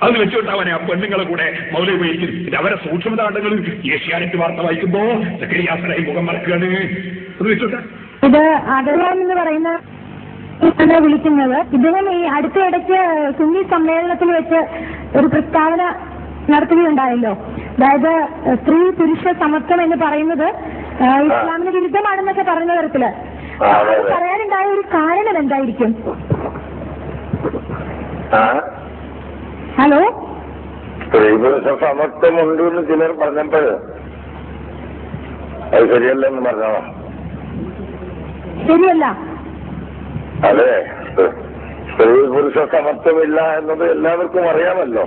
അത് വെച്ചുകൊണ്ടവനെ ആ പെണ്ണുങ്ങളെ കൂടെ മൗലവി വഹിക്കും. ഇത് അവരെ സൂക്ഷ്മത കണ്ടെങ്കിൽ ഏഷ്യാനെറ്റ് വാർത്ത വായിക്കുമ്പോ സക്കരിയാസനായി മുഖം മറക്കുകയാണ്. അത് വെച്ചോട്ടെ. ഇത് അഗർവാൾ എന്ന് പറയുന്ന വിളിക്കുന്നത്. ഇദ്ദേഹം ഈ അടുത്തിടയ്ക്ക് സുന്നി സമ്മേളനത്തിൽ വെച്ച് ഒരു പ്രസ്താവന നടത്തുകയുണ്ടായല്ലോ. അതായത് സ്ത്രീ പുരുഷ സമത്വം എന്ന് പറയുന്നത് ഇസ്ലാമിന് വിരുദ്ധമാണെന്നൊക്കെ പറയുന്ന തരത്തില് പറയാനുണ്ടായ ഒരു കാരണം എന്തായിരിക്കും? ഹലോ, സ്ത്രീ പുരുഷ സമത്വമുണ്ട് എന്ന് ചിലർ പറഞ്ഞപ്പോൾ അത് ശരിയല്ലെന്ന് പറഞ്ഞോ? ശരിയല്ല. അതെ, സ്ത്രീ പുരുഷ സമത്വമില്ല എന്നത് എല്ലാവർക്കും അറിയാമല്ലോ.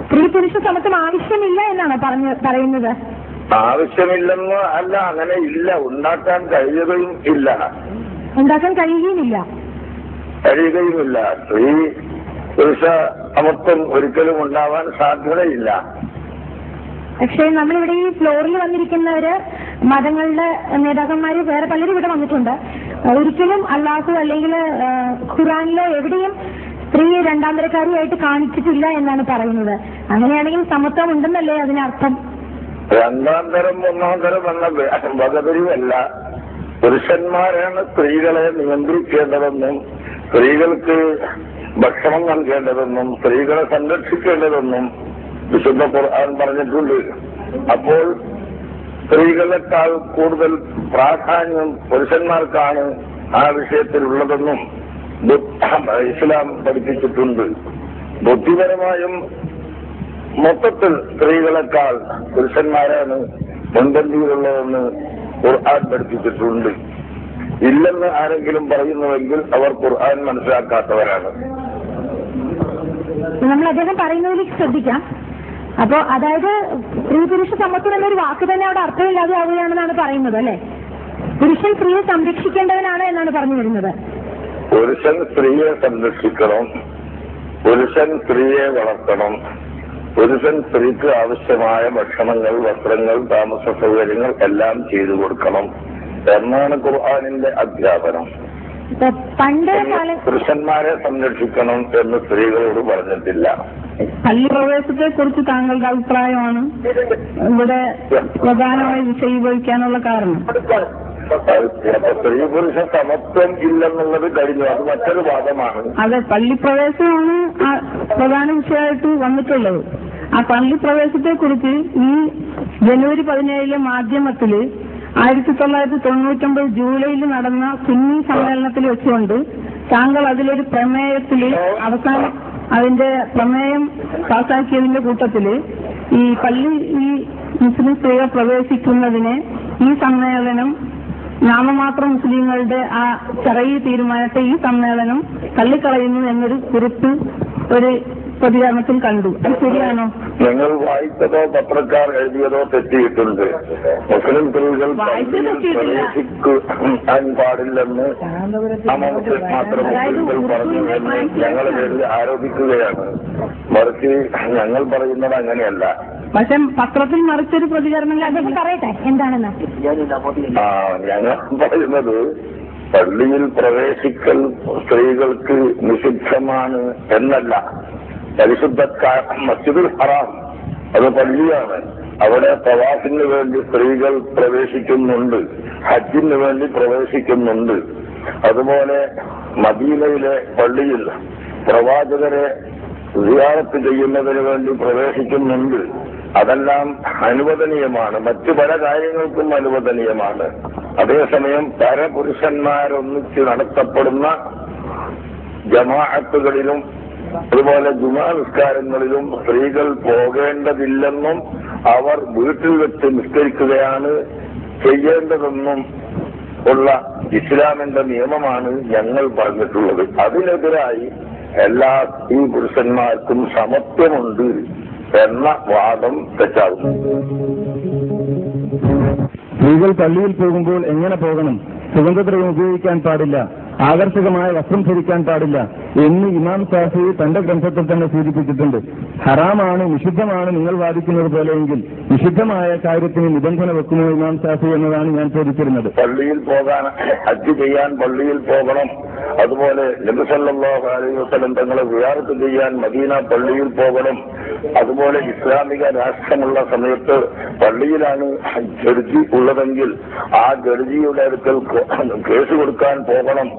സ്ത്രീ പുരുഷ സമത്വം ആവശ്യമില്ല എന്നാണ് പറയുന്നത്. ആവശ്യമില്ലെന്ന് അല്ല, അങ്ങനെ ഇല്ല, ഉണ്ടാക്കാൻ കഴിയുകയും ഇല്ല. കഴിയുകയുമില്ല. സ്ത്രീ പുരുഷ സമത്വം ഒരിക്കലും ഉണ്ടാവാൻ സാധ്യതയില്ല. പക്ഷേ നമ്മളിവിടെ ഈ ഫ്ലോറിൽ വന്നിരിക്കുന്നവര് മതങ്ങളുടെ നേതാക്കന്മാര് വേറെ പലരും ഇവിടെ വന്നിട്ടുണ്ട്. ഒരിക്കലും അല്ലാഹു അല്ലെങ്കിൽ ഖുറാനിലോ എവിടെയും സ്ത്രീ രണ്ടാം തരക്കാരിയായിട്ട് കാണിച്ചിട്ടില്ല എന്നാണ് പറയുന്നത്. അങ്ങനെയാണെങ്കിൽ സമത്വം ഉണ്ടെന്നല്ലേ അതിനർത്ഥം? രണ്ടാം തരം ഒന്നാം തരം എന്ന വകതിരിവല്ല. പുരുഷന്മാരാണ് സ്ത്രീകളെ നിയന്ത്രിക്കേണ്ടതെന്നും സ്ത്രീകൾക്ക് ഭക്ഷണം നൽകേണ്ടതെന്നും സ്ത്രീകളെ സംരക്ഷിക്കേണ്ടതെന്നും വിശുദ്ധ ഖുർആൻ പറഞ്ഞിട്ടുണ്ട്. അപ്പോൾ സ്ത്രീകളെക്കാൾ കൂടുതൽ പ്രാധാന്യം പുരുഷന്മാർക്കാണ് ആ വിഷയത്തിലുള്ളതെന്നും ഇസ്ലാം പഠിപ്പിച്ചിട്ടുണ്ട്. ബുദ്ധിപരമായും മൊത്തത്തിൽ സ്ത്രീകളെക്കാൾ പുരുഷന്മാരാണ് മുൻപന്തിയിലുള്ളതെന്ന് ഖുർആൻ പഠിപ്പിച്ചിട്ടുണ്ട്. ഇല്ലെന്ന് ആരെങ്കിലും പറയുന്നുവെങ്കിൽ അവർ ഖുർആൻ മനസ്സിലാക്കാത്തവരാണ്. നമ്മൾ അദ്ദേഹം പറയുന്നതിലേക്ക് ശ്രദ്ധിക്കാം. അപ്പോ അതായത് സ്ത്രീ പുരുഷ സമത്വം എന്നൊരു വാക്ക് തന്നെ അവിടെ അർത്ഥമില്ലാതെ ആവുകയാണെന്നാണ് പറയുന്നത് അല്ലെ? പുരുഷൻ സ്ത്രീയെ സംരക്ഷിക്കേണ്ടവനാണ് എന്നാണ് പറഞ്ഞു വരുന്നത്. പുരുഷൻ സ്ത്രീയെ സംരക്ഷിക്കണം, പുരുഷൻ സ്ത്രീയെ വളർത്തണം, പുരുഷൻ സ്ത്രീക്ക് ആവശ്യമായ ഭക്ഷണങ്ങൾ, വസ്ത്രങ്ങൾ, താമസ സൗകര്യങ്ങൾ എല്ലാം ചെയ്തു കൊടുക്കണം എന്നാണ് ഖുർആനിന്റെ അധ്യാപനം. പണ്ട് പുരുഷന്മാരെ സംരക്ഷിക്കണം എന്ന് സ്ത്രീകളോട് പറഞ്ഞിട്ടില്ല. പള്ളി പ്രവേശത്തെ കുറിച്ച് താങ്കളുടെ അഭിപ്രായമാണ് ഇവിടെ പ്രധാനമായി വിഷയീകരിക്കാനുള്ള കാരണം? സ്ത്രീ പുരുഷ സമത്വം ഇല്ലെന്നുള്ളത് കഴിഞ്ഞു, അത് മറ്റൊരു വാദമാണ്. അതെ, പള്ളിപ്രവേശമാണ് പ്രധാന വിഷയമായിട്ട് വന്നിട്ടുള്ളത്. ആ പള്ളിപ്രവേശത്തെ കുറിച്ച് ഈ ജനുവരി 17 മാധ്യമത്തില് 1999 ജൂലൈയിൽ നടന്ന സുന്നി സമ്മേളനത്തിൽ വെച്ചുകൊണ്ട് താങ്കൾ അതിലൊരു പ്രമേയത്തില് അതിന്റെ പ്രമേയം പാസാക്കിയതിന്റെ കൂട്ടത്തില് ഈ മുസ്ലിം സ്ത്രീകൾ പ്രവേശിക്കുന്നതിനെ ഈ സമ്മേളനം നാമമാത്ര മുസ്ലിങ്ങളുടെ ആ ചെറിയ തീരുമാനത്തെ ഈ സമ്മേളനം തള്ളിക്കളയുന്നു എന്നൊരു കുറിപ്പ് ഒരു പ്രതികരണത്തിൽ കണ്ടു. അത് ശരിയാണോ? നിങ്ങൾ വായിച്ചതോ പത്രക്കാർ എഴുതിയതോ തെറ്റിയിട്ടുണ്ട്. മുസ്ലിം സ്ത്രീകൾ പ്രവേശിക്കാൻ പാടില്ലെന്ന് മാത്രം മുസ്ലിംകൾ പറഞ്ഞു എന്ന് ഞങ്ങൾ ആരോപിക്കുകയാണ്. മറിച്ച് ഞങ്ങൾ പറയുന്നത് അങ്ങനെയല്ല. പക്ഷെ പത്രത്തിൽ മറിച്ചൊരു പ്രതികരണം പറയട്ടെ എന്താണെന്ന്. ഞങ്ങൾ പറയുന്നത് പള്ളിയിൽ പ്രവേശിക്കൽ സ്ത്രീകൾക്ക് നിഷിദ്ധമാണ് എന്നല്ല. പരിശുദ്ധ മസ്ജിദുൽ ഹറാം അത് പള്ളിയാണ്. അവിടെ തവാഫിന് വേണ്ടി സ്ത്രീകൾ പ്രവേശിക്കുന്നുണ്ട്, ഹജ്ജിന് വേണ്ടി പ്രവേശിക്കുന്നുണ്ട്. അതുപോലെ മദീനയിലെ പള്ളിയിൽ പ്രവാചകരെ സിയാറത്ത് ചെയ്യുന്നതിന് വേണ്ടി പ്രവേശിക്കുന്നുണ്ട്. അതെല്ലാം അനുവദനീയമാണ്, മറ്റു പല കാര്യങ്ങൾക്കും അനുവദനീയമാണ്. അതേസമയം പരപുരുഷന്മാരൊന്നിച്ച് നടത്തപ്പെടുന്ന ജമാഅത്തുകളിലും അതുപോലെ ജുമാ നിസ്കാരങ്ങളിലും സ്ത്രീകൾ പോകേണ്ടതില്ലെന്നും അവർ വീട്ടിൽ വെച്ച് നിസ്കരിക്കുകയാണ് ചെയ്യേണ്ടതെന്നും ഉള്ള ഇസ്ലാമിന്റെ നിയമമാണ് ഞങ്ങൾ പറഞ്ഞിട്ടുള്ളത്. അതിനെതിരായി എല്ലാ സ്ത്രീ പുരുഷന്മാർക്കും സമത്വമുണ്ട് എന്ന വാദം തെറ്റാകുന്നു. സ്ത്രീകൾ പള്ളിയിൽ പോകുമ്പോൾ എങ്ങനെ പോകണം? സുഗന്ധദ്രവ്യം ഉപയോഗിക്കാൻ പാടില്ല, ആകർഷകമായ വസ്ത്രം ധരിക്കാൻ പാടില്ല എന്ന് ഇമാം ഷാഫി തന്റെ ഗ്രന്ഥത്തിൽ തന്നെ സൂചിപ്പിച്ചിട്ടുണ്ട്. ഹറാമാണ്, നിഷിദ്ധമാണ് നിങ്ങൾ വാദിക്കുന്നത് പോലെയെങ്കിൽ നിഷിദ്ധമായ കാര്യത്തിന് നിബന്ധന വെക്കുമോ ഇമാം ഷാഫി എന്നതാണ് ഞാൻ ചോദിച്ചിരുന്നത്. പള്ളിയിൽ പോകാൻ, ഹജ്ജ് ചെയ്യാൻ പള്ളിയിൽ പോകണം അതുപോലെ നബി സല്ലല്ലാഹു അലൈഹി വസല്ലം തങ്ങളെ സിയാറത്ത് ചെയ്യാൻ മദീന പള്ളിയിൽ പോകണം. അതുപോലെ ഇസ്ലാമിക രാഷ്ട്രമുള്ള സമയത്ത് പള്ളിയിലാണ് ജഡ്ജി ഉള്ളതെങ്കിൽ ആ ജഡ്ജിയുടെ അടുക്കൽ കേസ് കൊടുക്കാൻ പോകണം.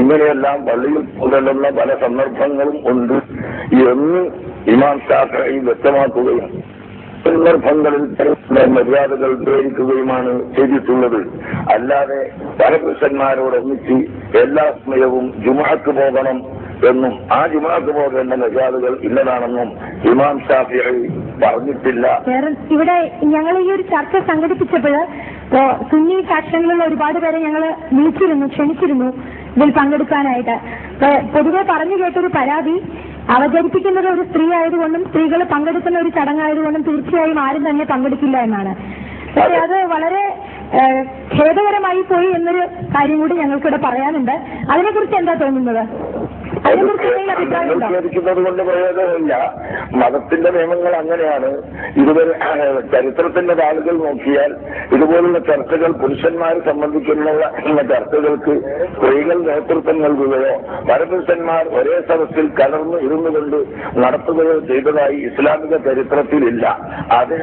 ഇങ്ങനെയെല്ലാം പള്ളിയിൽ പോകലുള്ള പല സന്ദർഭങ്ങളും ഉണ്ട് എന്ന് ഇമാം ശാഫിഈ വ്യക്തമാക്കുകയും സന്ദർഭങ്ങളിൽ മര്യാദകൾ പ്രേരിക്കുകയുമാണ് ചെയ്തിട്ടുള്ളത്. അല്ലാതെ പല പുരുഷന്മാരോടൊന്നിച്ച് എല്ലാ സമയവും ജുമുഅക്ക് പോകണം എന്നും ആ ജുമുഅക്ക് പോകേണ്ട മര്യാദകൾ ഇന്നതാണെന്നും ഇമാം ശാഫിഈ പറഞ്ഞിട്ടില്ല. ഇവിടെ ഞങ്ങൾ ഈ ഒരു ചർച്ച സംഘടിപ്പിച്ചപ്പോൾ സുന്നി ഫാക്ഷനിലുള്ള ഒരുപാട് പേരെ ഞങ്ങൾ ക്ഷണിച്ചിരുന്നു ഇതിൽ പങ്കെടുക്കാനായിട്ട്. പൊതുവെ പറഞ്ഞു കേട്ടൊരു പരാതി, അവതരിപ്പിക്കുന്നത് ഒരു സ്ത്രീ ആയതുകൊണ്ടും സ്ത്രീകൾ പങ്കെടുക്കുന്ന ഒരു ചടങ്ങായതുകൊണ്ടും തീർച്ചയായും ആരും തന്നെ പങ്കെടുക്കില്ല എന്നാണ്. പക്ഷെ അത് വളരെ ഖേദകരമായി പോയി എന്നൊരു കാര്യം കൂടി ഞങ്ങൾക്കിവിടെ പറയാനുണ്ട്. അതിനെക്കുറിച്ച് എന്താ തോന്നുന്നത്? ക്കുന്നത് കൊണ്ട് പ്രയോജനമില്ല. മതത്തിന്റെ നിയമങ്ങൾ അങ്ങനെയാണ്. ഇതുവരെ ചരിത്രത്തിന്റെ താളുകൾ നോക്കിയാൽ ഇതുപോലുള്ള ചർച്ചകൾ പുരുഷന്മാരെ സംബന്ധിക്കുന്ന ചർച്ചകൾക്ക് സ്ത്രീകൾ നേതൃത്വം നൽകുകയോ പരപുരുഷന്മാർ ഒരേ സദസ്സിൽ കലർന്നു ഇരുന്നു കൊണ്ട് നടത്തുകയോ ചെയ്തതായി ഇസ്ലാമിക ചരിത്രത്തിലില്ല. അത്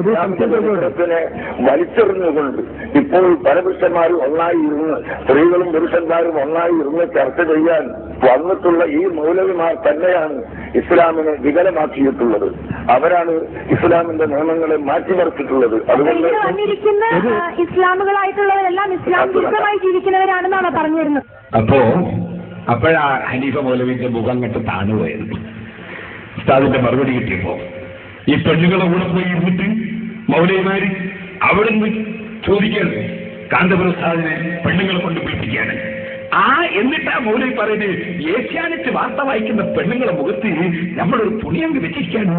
ഇസ്ലാമിക ചരിത്രത്തിനെ വലിച്ചെറിഞ്ഞുകൊണ്ട് ഇപ്പോൾ പരപുരുഷന്മാരും ഒന്നായി ഇരുന്ന് സ്ത്രീകളും പുരുഷന്മാരും ഒന്നായി ഇരുന്ന് ചർച്ച ചെയ്യാൻ വന്നിട്ടുള്ള ഈ മൗലവിമാർ തന്നെയാണ് ഇസ്ലാമിനെ വികലമാക്കിയിട്ടുള്ളത്. അവരാണ് ഇസ്ലാമിന്റെ നിയമങ്ങളെ മാറ്റിമറിച്ചിട്ടുള്ളത്. അതുകൊണ്ട് ഇസ്ലാമുകളായിട്ടുള്ളവരെല്ലാം ഇസ്ലാം വിരുദ്ധമായി ജീവിക്കുന്നവരാണെന്നാണ് പറഞ്ഞു വരുന്നത്. അപ്പോഴാ ഹനീഫ മൗലവിന്റെ മുഖം കെട്ട് താണുപോയിരുന്നു. ഉസ്താദിന്റെ മറുപടി കിട്ടിയപ്പോ ഈ പെണ്ണുങ്ങളെ കൂടെ പോയി ഇരുന്നിട്ട് മൗലവിമാര് അവിടുന്ന് ചോദിക്കുകയാണ്, കാന്തപുര ഉസ്താദിനെ പെണ്ണുങ്ങളെ കൊണ്ട് പിടിപ്പിക്കുകയാണ്. എന്നിട്ടാ മൗലവി പറയുന്നത് ഏഷ്യാനെറ്റ് വാർത്ത വായിക്കുന്ന പെണ്ണുങ്ങളെ മുഖത്ത് നമ്മളൊരു തുണിയങ്ക് വെച്ചിരിക്കാണ്.